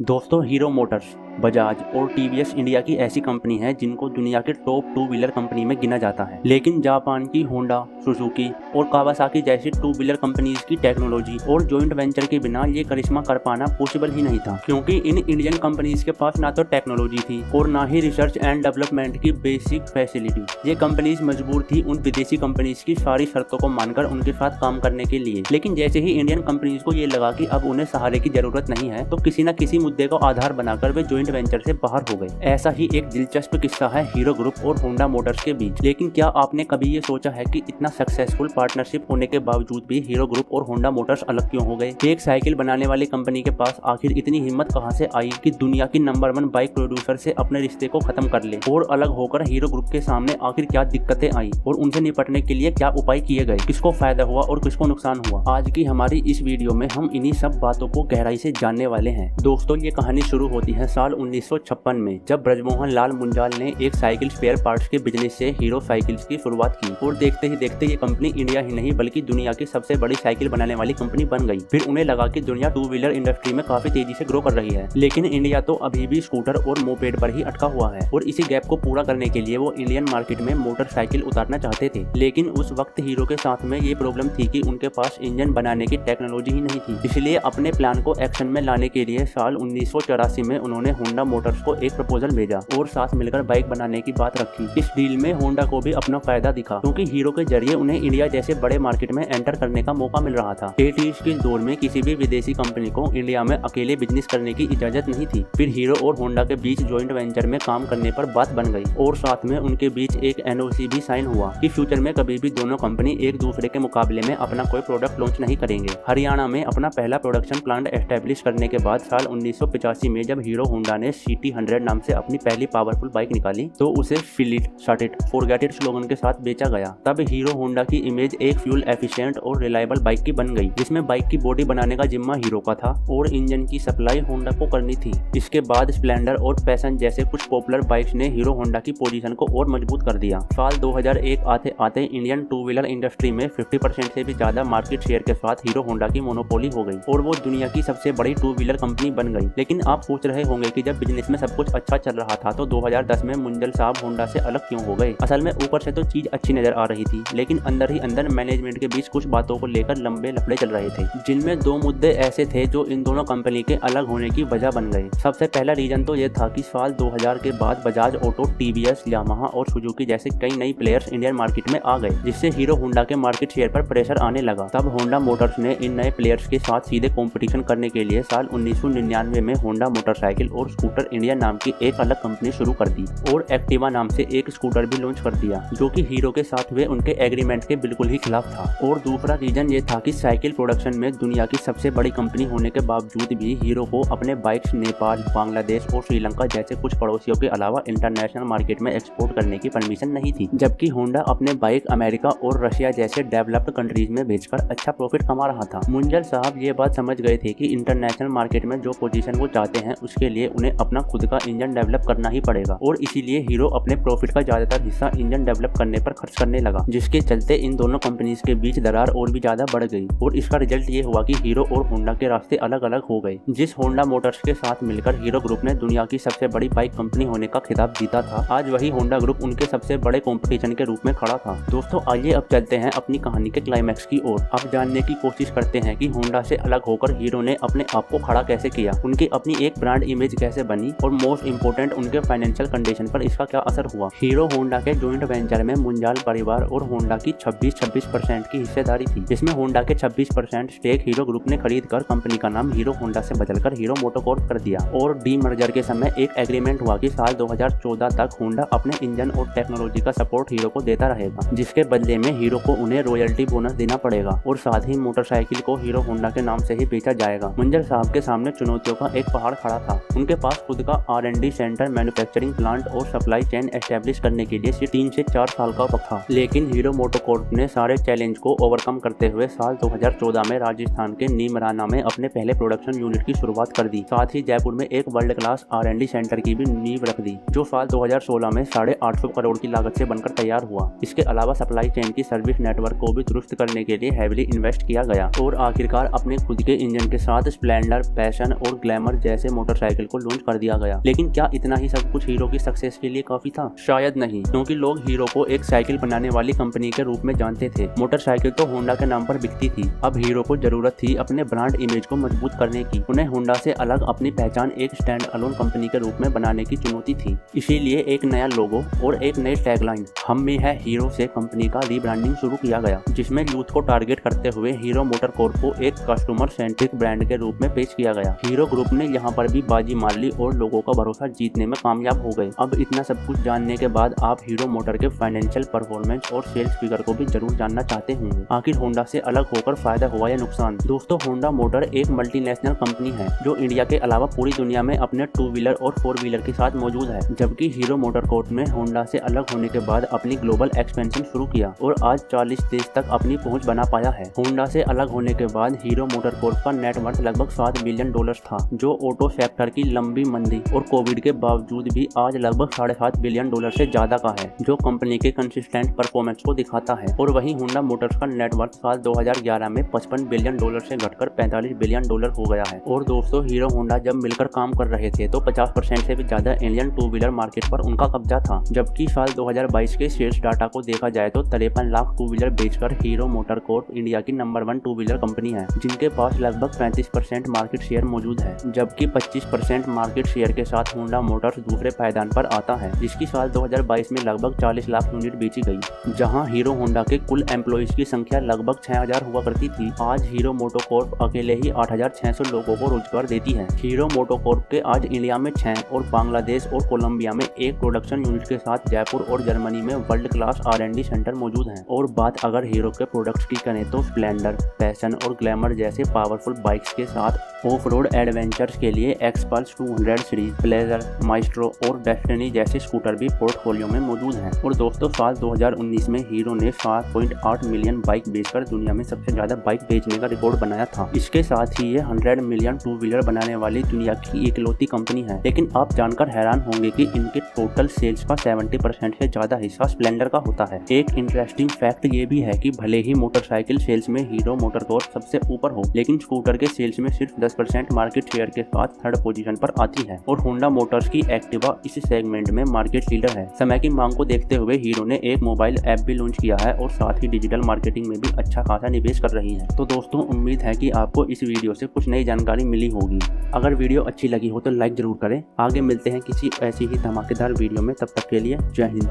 दोस्तों, hero Motors, Bajaj और TVS India की ऐसी कंपनी है जिनको दुनिया के टॉप 2 व्हीलर कंपनी में गिना जाता है। लेकिन जापान की होंडा, सुजुकी और कावासाकी जैसी 2 व्हीलर कंपनीज की टेक्नोलॉजी और जॉइंट वेंचर के बिना ये करिश्मा कर पाना पॉसिबल ही नहीं था, क्योंकि इन इंडियन कंपनीज के पास ना तो टेक्नोलॉजी थी और ना ही रिसर्च एंड डेवलपमेंट की बेसिक फैसिलिटी। ये कंपनीज मजबूर थी उन विदेशी कंपनीज की सारी शर्तों को मानकर उनके साथ काम करने के लिए। लेकिन जैसे ही इंडियन कंपनीज को ये लगा कि अब उन्हें सहारे की जरूरत नहीं है, तो किसी न किसी मुद्दे को आधार बनाकर वे जॉइंट वेंचर से बाहर हो गए। ऐसा ही एक दिलचस्प किस्सा है हीरो ग्रुप और होंडा मोटर्स के बीच। लेकिन क्या आपने कभी ये सोचा है कि इतना सक्सेसफुल पार्टनरशिप होने के बावजूद भी हीरो ग्रुप और होंडा मोटर्स अलग क्यों हो गए? एक साइकिल बनाने वाली कंपनी के पास आखिर इतनी हिम्मत कहां से आई कि दुनिया की नंबर 1 बाइक प्रोड्यूसर से अपने रिश्ते को खत्म कर ले? और अलग होकर हीरो ग्रुप के सामने आखिर क्या दिक्कतें आई और उनसे निपटने के लिए क्या उपाय किए गए? किसको फायदा हुआ और किसको नुकसान हुआ? आज की हमारी इस वीडियो में हम इन्हीं सब बातों को गहराई से जानने वाले हैं। दोस्तों, ये कहानी शुरू होती है साल 1956 में, जब ब्रजमोहन लाल मुंजाल ने एक साइकिल स्पेयर पार्ट्स के बिजनेस से हीरो साइकिल्स की शुरुआत की। और देखते ही देखते ये कंपनी इंडिया ही नहीं बल्कि दुनिया की सबसे बड़ी साइकिल बनाने वाली कंपनी बन गई। फिर उन्हें लगा कि दुनिया 2 व्हीलर इंडस्ट्री में काफी तेजी से ग्रो कर रही है, लेकिन इंडिया तो अभी भी स्कूटर और मोपेड पर ही अटका हुआ है। और इसी गैप को पूरा करने के लिए वो इंडियन मार्केट में मोटरसाइकिल उतारना चाहते थे। लेकिन उस वक्त हीरो के साथ में ये प्रॉब्लम थी कि उनके पास इंजन बनाने की टेक्नोलॉजी ही नहीं थी। इसलिए अपने प्लान को एक्शन में लाने के लिए साल 1984 में उन्होंने होंडा मोटर्स को एक प्रपोजल भेजा और साथ मिलकर बाइक बनाने की बात रखी। इस डील में होंडा को भी अपना फायदा दिखा, क्योंकि हीरो के जरिए उन्हें इंडिया जैसे बड़े मार्केट में एंटर करने का मौका मिल रहा था। 80s के दौर में किसी भी विदेशी कंपनी को इंडिया में अकेले बिजनेस करने की इजाजत नहीं थी। फिर हीरो और होंडा के बीच जॉइंट वेंचर में काम करने पर बात बन गई और साथ में उनके बीच एक एनओसी भी साइन हुआ कि फ्यूचर में कभी भी दोनों कंपनी एक दूसरे के मुकाबले में अपना कोई प्रोडक्ट लॉन्च नहीं करेंगे। हरियाणा में अपना पहला प्रोडक्शन प्लांट एस्टेब्लिश करने के बाद साल 1985 में जब हीरो होंडा ने सिटी 100 नाम से अपनी पहली पावरफुल बाइक निकाली, तो उसे feel it, shut it, forget it slogan के साथ बेचा गया। तब हीरो होंडा की इमेज एक फ्यूल एफिशिएंट और रिलायबल बाइक की बन गई, जिसमें बाइक की बॉडी बनाने का जिम्मा हीरो का था और इंजन की सप्लाई होंडा को करनी थी। इसके बाद स्प्लेंडर और पैशन जैसे कुछ पॉपुलर बाइक्स ने हीरो होंडा की पोजीशन को और मजबूत कर दिया। साल 2001 आते आते इंडियन 2 व्हीलर इंडस्ट्री में 50% से भी ज्यादा मार्केट शेयर के साथ हीरो होंडा की मोनोपोली हो गई और वो दुनिया की सबसे बड़ी 2 व्हीलर कंपनी बन गई। लेकिन आप सोच रहे होंगे कि जब बिजनेस में सब कुछ अच्छा चल रहा था तो 2010 में मुंजल साहब होंडा से अलग क्यों हो गए? असल में ऊपर से तो चीज अच्छी नजर आ रही थी, लेकिन अंदर ही अंदर मैनेजमेंट के बीच कुछ बातों को लेकर लंबे लफड़े चल रहे थे, जिनमें 2 मुद्दे ऐसे थे जो इन दोनों कंपनी के अलग होने की वजह बन गए। सबसे पहला रीजन तो ये था कि साल 2000 के बाद बजाज ऑटो, टीवीएस, यामाहा और सुजुकी जैसे कई नई प्लेयर्स इंडियन मार्केट में आ गए, जिससे हीरो होंडा के मार्केट शेयर पर प्रेशर आने लगा। तब होंडा मोटर्स ने इन नए प्लेयर्स के साथ सीधे कॉम्पिटिशन करने के लिए साल 1999 में होंडा मोटरसाइकिल और स्कूटर इंडिया नाम की एक अलग कंपनी शुरू कर दी और एक्टिवा नाम से एक स्कूटर भी लॉन्च कर दिया, जो कि हीरो के साथ हुए उनके एग्रीमेंट के बिल्कुल ही खिलाफ था। और दूसरा रीजन ये था कि साइकिल प्रोडक्शन में दुनिया की सबसे बड़ी कंपनी होने के बावजूद भी हीरो को अपने बाइक्स नेपाल, बांग्लादेश और श्रीलंका जैसे कुछ पड़ोसियों के अलावा इंटरनेशनल मार्केट में एक्सपोर्ट करने की परमिशन नहीं थी, जबकि होंडा अपने बाइक अमेरिका और रशिया जैसे डेवलप्ड कंट्रीज में बेचकर अच्छा प्रॉफिट कमा रहा था। मुंजल साहब ये बात समझ गए थे कि इंटरनेशनल मार्केट में जो पोजीशन वो चाहते हैं उसके लिए उन्हें अपना खुद का इंजन डेवलप करना ही पड़ेगा, और इसीलिए हीरो अपने प्रॉफिट का ज्यादातर हिस्सा इंजन डेवलप करने पर खर्च करने लगा, जिसके चलते इन दोनों कंपनीज के बीच दरार और भी ज्यादा बढ़ गई। और इसका रिजल्ट ये हुआ कि हीरो और होंडा के रास्ते अलग अलग हो गए। जिस होंडा मोटर्स के साथ मिलकर हीरो ग्रुप ने दुनिया की सबसे बड़ी बाइक कंपनी होने का खिताब जीता था, आज वही होंडा ग्रुप उनके सबसे बड़े कंपटीशन के रूप में खड़ा था। दोस्तों, आइए अब चलते हैं अपनी कहानी के क्लाइमैक्स की ओर। अब जानने की कोशिश करते हैं कि होंडा से अलग होकर हीरो ने अपने आप को खड़ा कैसे किया, उनकी अपनी एक ब्रांड इमेज कैसे बनी और मोस्ट इंपोर्टेंट उनके फाइनेंशियल कंडीशन पर इसका क्या असर हुआ। हीरो होंडा के जॉइंट वेंचर में मुंजाल परिवार और होंडा की 26% की हिस्सेदारी थी, जिसमें होंडा के 26% स्टेक हीरो ग्रुप ने खरीद कर कंपनी का नाम हीरो होंडा से बदलकर हीरो मोटोकॉर्प कर दिया। और डीमर्जर के समय एक एग्रीमेंट हुआ कि साल 2014 तक होंडा अपने इंजन और टेक्नोलॉजी का सपोर्ट हीरो को देता रहेगा, जिसके बदले में हीरो को उन्हें रॉयल्टी बोनस देना पड़ेगा और साथ ही मोटरसाइकिल को हीरो होंडा के नाम से ही बेचा जाएगा। मुंजल साहब के सामने चुनौतियों का एक पहाड़ खड़ा था। उनके पास खुद का R&D सेंटर, मैन्युफैक्चरिंग प्लांट और सप्लाई चेन एस्टेब्लिश करने के लिए सिर्फ 3 से 4 साल का वक्त था। लेकिन हीरो मोटोकॉर्प ने सारे चैलेंज को ओवरकम करते हुए साल 2014 में राजस्थान के नीमराना में अपने पहले प्रोडक्शन यूनिट की शुरुआत कर दी। साथ ही जयपुर में एक वर्ल्ड क्लास R&D सेंटर की भी नींव रख दी, जो साल 2016 में 850 करोड़ की लागत से बनकर तैयार हुआ। इसके अलावा सप्लाई चेन की सर्विस नेटवर्क को भी दुरुस्त करने के लिए हैवीली इन्वेस्ट किया गया और आखिरकार अपने खुद के इंजन के साथ स्प्लेंडर, पैशन और ग्लैमर ग्लैमर जैसे मोटरसाइकिल को लॉन्च कर दिया गया। लेकिन क्या इतना ही सब कुछ हीरो की सक्सेस के लिए काफी था? शायद नहीं, क्योंकि लोग हीरो को एक साइकिल बनाने वाली कंपनी के रूप में जानते थे। मोटरसाइकिल तो होंडा के नाम पर बिकती थी। अब हीरो को जरूरत थी अपने ब्रांड इमेज को मजबूत करने की। उन्हें होंडा से अलग अपनी पहचान एक स्टैंड अलोन कंपनी के रूप में बनाने की चुनौती थी। इसीलिए एक नया लोगो और एक नई टैगलाइन हम में है हीरो से कंपनी का रीब्रांडिंग शुरू किया गया, जिसमें यूथ को टारगेट करते हुए हीरो मोटरकॉर्प को एक कस्टमर सेंट्रिक ब्रांड के रूप में पेश किया गया। हीरो ग्रुप ने यहाँ पर भी बाजी मार ली और लोगों का भरोसा जीतने में कामयाब हो गए। अब इतना सब कुछ जानने के बाद आप हीरो मोटर के फाइनेंशियल परफॉर्मेंस और सेल्स फिगर को भी जरूर जानना चाहते होंगे। आखिर होंडा से अलग होकर फायदा हुआ या नुकसान? दोस्तों, होंडा मोटर एक मल्टीनेशनल कंपनी है जो इंडिया के अलावा पूरी दुनिया में अपने 2 व्हीलर और 4 व्हीलर के साथ मौजूद है। जबकि हीरो मोटरकॉर्प ने होंडा से अलग होने के बाद अपनी ग्लोबल एक्सपेंशन शुरू किया और आज 40 देश तक अपनी पहुंच बना पाया है। होंडा से अलग होने के बाद हीरो मोटरकॉर्प का नेटवर्थ लगभग $7 बिलियन था, जो ऑटो सेक्टर की लंबी मंदी और कोविड के बावजूद भी आज लगभग $7.5 बिलियन से ज्यादा का है, जो कंपनी के कंसिस्टेंट परफॉर्मेंस को दिखाता है। और वहीं होंडा मोटर्स का नेटवर्थ साल 2011 में $55 बिलियन से घटकर $45 बिलियन हो गया है। और दोस्तों, हीरो होंडा जब मिलकर काम कर रहे थे तो 50% से भी ज्यादा इंडियन 2 व्हीलर मार्केट पर उनका कब्जा था। जबकि साल 2022 के सेल्स डाटा को देखा जाए तो 53 लाख 2 व्हीलर बेचकर हीरो मोटरकॉर्प इंडिया की नंबर 1 2 व्हीलर कंपनी है, जिनके पास लगभग 35% मार्केट शेयर मौजूद है। जबकि 25% मार्केट शेयर के साथ होंडा मोटर्स दूसरे पायदान पर आता है, जिसकी साल 2022 में लगभग 40 लाख यूनिट बेची गई। जहां हीरो होंडा के कुल एम्प्लॉइज की संख्या लगभग 6000 हुआ करती थी, आज हीरो मोटोकॉर्प अकेले ही 8600 लोगों को रोजगार देती है। हीरो मोटोकॉर्प के आज इंडिया में 6 और बांग्लादेश और कोलंबिया में 1 प्रोडक्शन यूनिट के साथ जयपुर और जर्मनी में वर्ल्ड क्लास R&D सेंटर मौजूद हैं। और बात अगर हीरो के प्रोडक्ट्स की करें तो स्प्लेंडर, पैशन और ग्लैमर जैसे पावरफुल बाइक्स के साथ ऑफ रोड एडवेंचर्स के लिए एक्सपल्स 200 सीरीज, प्लेजर, माइस्ट्रो और डेस्टिनी जैसे स्कूटर भी पोर्टफोलियो में मौजूद हैं। और दोस्तों, साल 2019 में हीरो ने 7.8 मिलियन बाइक बेचकर दुनिया में सबसे ज्यादा बाइक बेचने का रिकॉर्ड बनाया था। इसके साथ ही ये 100 मिलियन 2 व्हीलर बनाने वाली दुनिया की इकलौती कंपनी है। लेकिन आप जानकर हैरान होंगे कि इनके टोटल सेल्स का 70% से ज्यादा हिस्सा स्प्लेंडर का होता है। एक इंटरेस्टिंग फैक्ट ये भी है कि भले ही मोटरसाइकिल सेल्स में हीरो मोटरकॉर्प सबसे ऊपर हो, लेकिन स्कूटर के सेल्स में सिर्फ 10% मार्केट शेयर के साथ 3rd पोजीशन पर आती है। और होंडा मोटर्स की एक्टिवा इस सेगमेंट में मार्केट लीडर है। समय की मांग को देखते हुए हीरो ने एक मोबाइल ऐप भी लॉन्च किया है और साथ ही डिजिटल मार्केटिंग में भी अच्छा खासा निवेश कर रही है। तो दोस्तों, उम्मीद है कि आपको इस वीडियो से कुछ नई जानकारी मिली होगी। अगर वीडियो अच्छी लगी हो तो लाइक जरूर करें। आगे मिलते हैं किसी ऐसी ही धमाकेदार वीडियो में, तब तक के लिए जय हिंद।